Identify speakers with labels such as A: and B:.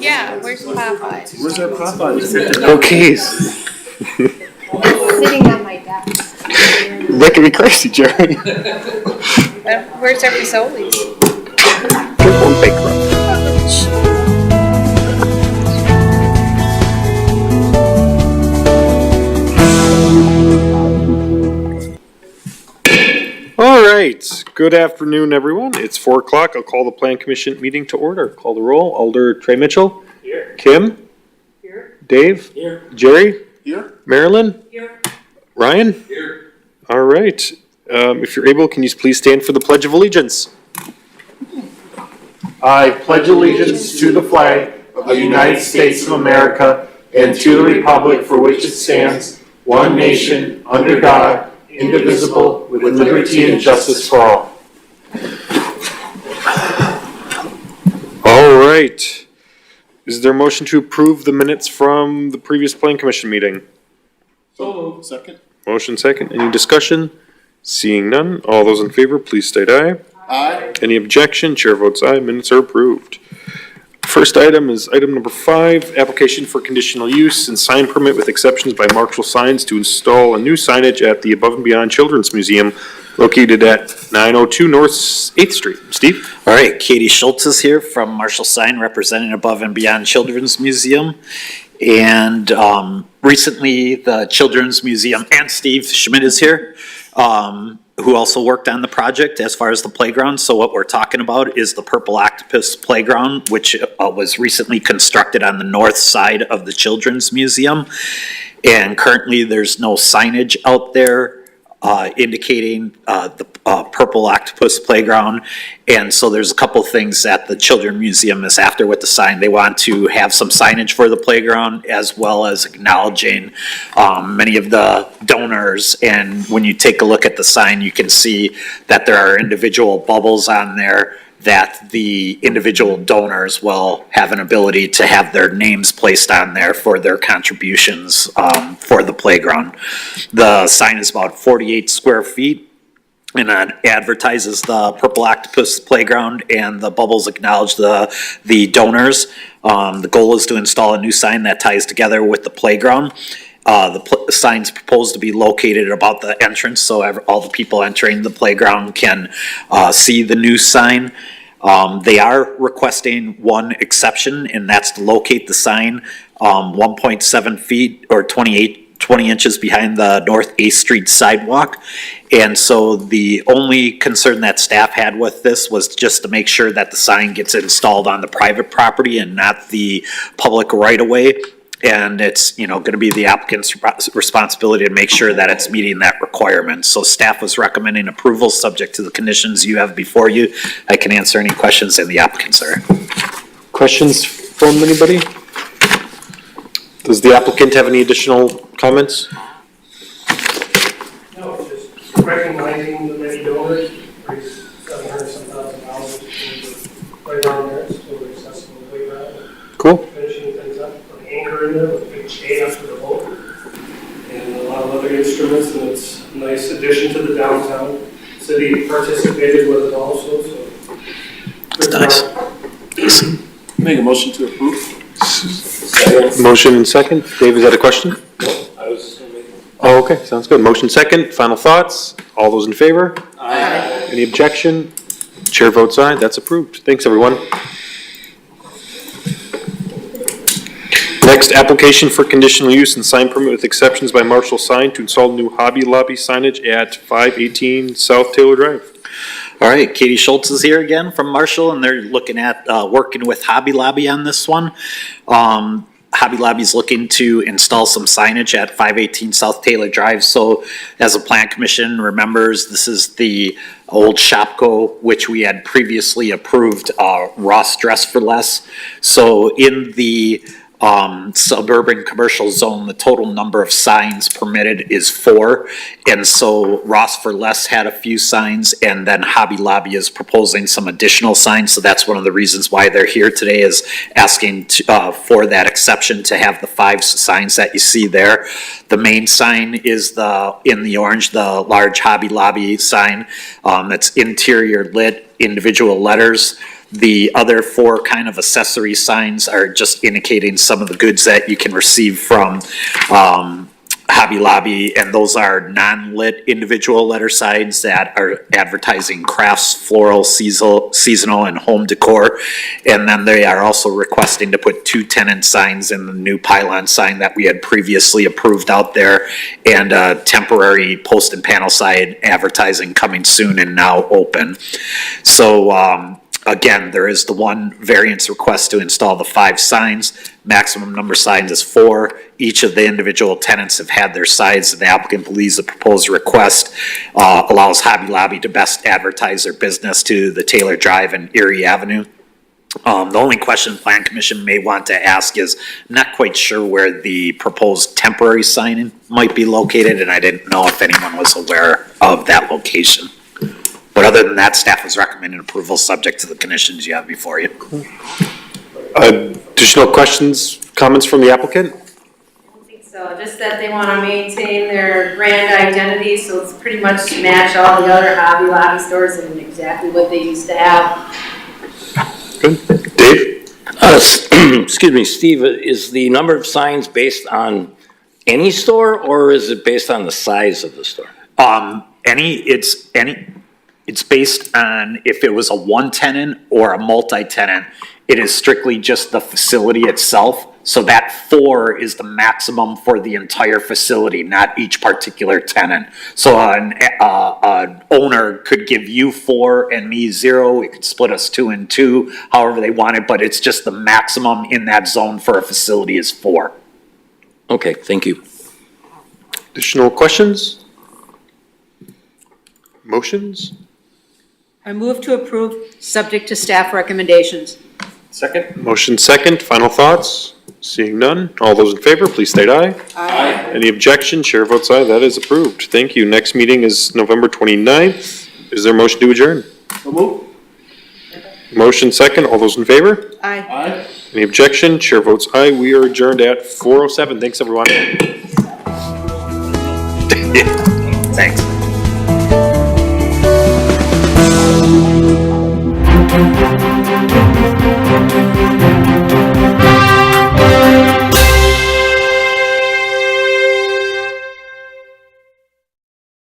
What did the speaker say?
A: Yeah, where's Popeye?
B: Where's our Popeyes?
C: Okay.
A: Sitting on my desk.
C: That could be crazy, Jerry.
A: Where's our Fazoli's?
C: They're going bankrupt.
B: All right. Good afternoon, everyone. It's 4 o'clock. I'll call the Plan Commission meeting to order. Call the roll. Alder Trey Mitchell.
D: Here.
B: Kim.
D: Here.
B: Dave.
D: Here.
B: Jerry.
D: Here.
B: Marilyn.
D: Here.
B: Ryan.
D: Here.
B: All right. If you're able, can you please stand for the Pledge of Allegiance?
E: I pledge allegiance to the flag of the United States of America and to the republic for which it stands, one nation, under God, indivisible, with liberty and justice for all.
B: All right. Is there a motion to approve the minutes from the previous Plan Commission meeting?
D: So moved. Second.
B: Motion second. Any discussion? Seeing none. All those in favor, please state aye.
D: Aye.
B: Any objection? Chair votes aye. Minutes are approved. First item is item number 5, application for conditional use and sign permit with exceptions by Marshall Signs to install a new signage at the Above and Beyond Children's Museum located at 902 North 8th Street. Steve?
C: All right, Katie Schultz is here from Marshall Sign representing Above and Beyond Children's Museum. And recently the Children's Museum and Steve Schmidt is here, who also worked on the project as far as the playground. So what we're talking about is the Purple Octopus Playground, which was recently constructed on the north side of the Children's Museum. And currently there's no signage out there indicating the Purple Octopus Playground. And so there's a couple things that the Children's Museum is after with the sign. They want to have some signage for the playground as well as acknowledging many of the donors. And when you take a look at the sign, you can see that there are individual bubbles on there that the individual donors will have an ability to have their names placed on there for their contributions for the playground. The sign is about 48 square feet and it advertises the Purple Octopus Playground, and the bubbles acknowledge the donors. The goal is to install a new sign that ties together with the playground. The sign's proposed to be located about the entrance, so all the people entering the playground can see the new sign. They are requesting one exception, and that's to locate the sign 1.7 feet or 20 inches behind the North 8th Street sidewalk. And so the only concern that staff had with this was just to make sure that the sign gets installed on the private property and not the public right-of-way. And it's, going to be the applicant's responsibility to make sure that it's meeting that requirement. So staff was recommending approval subject to the conditions you have before you. I can answer any questions in the applicant's area.
B: Questions from anybody? Does the applicant have any additional comments?
F: No, just recognizing the many donors, raised $700,000 to the playground there, it's totally accessible playground.
B: Cool.
F: Finishing things up, put an anchor in there with a big chain after the boat, and a lot of other instruments, and it's a nice addition to the downtown. City participated with it also, so.
C: Nice.
D: Make a motion to approve.
B: Motion and second. Dave, is that a question?
D: I was just gonna make.
B: Oh, okay, sounds good. Motion second. Final thoughts? All those in favor?
D: Aye.
B: Any objection? Chair votes aye. That's approved. Thanks, everyone. Next, application for conditional use and sign permit with exceptions by Marshall Sign to install new Hobby Lobby signage at 518 South Taylor Drive.
C: All right, Katie Schultz is here again from Marshall, and they're looking at working with Hobby Lobby on this one. Hobby Lobby's looking to install some signage at 518 South Taylor Drive. So as a Plan Commission remembers, this is the old Shopko, which we had previously approved, Ross Dress for Less. So in the suburban commercial zone, the total number of signs permitted is 4. And so Ross for Less had a few signs, and then Hobby Lobby is proposing some additional signs. So that's one of the reasons why they're here today, is asking for that exception to have the 5 signs that you see there. The main sign is in the orange, the large Hobby Lobby sign that's interior lit, individual letters. The other 4 kind of accessory signs are just indicating some of the goods that you can receive from Hobby Lobby, and those are non-lit individual letter signs that are advertising crafts, floral, seasonal, and home decor. And then they are also requesting to put 2 tenant signs in the new pylon sign that we had previously approved out there, and a temporary post and panel sign advertising coming soon and now open. So, again, there is the 1 variance request to install the 5 signs. Maximum number of signs is 4. Each of the individual tenants have had their signs, and the applicant believes the proposed request allows Hobby Lobby to best advertise their business to the Taylor Drive and Erie Avenue. The only question Plan Commission may want to ask is, I'm not quite sure where the proposed temporary sign might be located, and I didn't know if anyone was aware of that location. But other than that, staff is recommending approval subject to the conditions you have before you.
B: Additional questions, comments from the applicant?
G: I don't think so, just that they want to maintain their brand identity, so it's pretty much to match all the other Hobby Lobby stores and exactly what they used to have.
B: Good. Dave?
H: Excuse me, Steve, is the number of signs based on any store, or is it based on the size of the store?
C: It's based on if it was a 1 tenant or a multi-tenant. It is strictly just the facility itself. So that 4 is the maximum for the entire facility, not each particular tenant. So an owner could give you 4 and me 0. It could split us 2 and 2, however they want it, but it's just the maximum in that zone for a facility is 4.
H: Okay, thank you.
B: Additional questions? Motions?
I: I move to approve, subject to staff recommendations.
D: Second?
B: Motion second, final thoughts? Seeing none, all those in favor, please state aye.
D: Aye.
B: Any objection? Chair votes aye, that is approved. Thank you. Next meeting is November 29th. Is there a motion to adjourn?
D: So move.
B: Motion second, all those in favor?
I: Aye.
D: Aye.
B: Any objection? Chair votes aye. We are adjourned at 4:07. Thanks, everyone.
C: Thanks.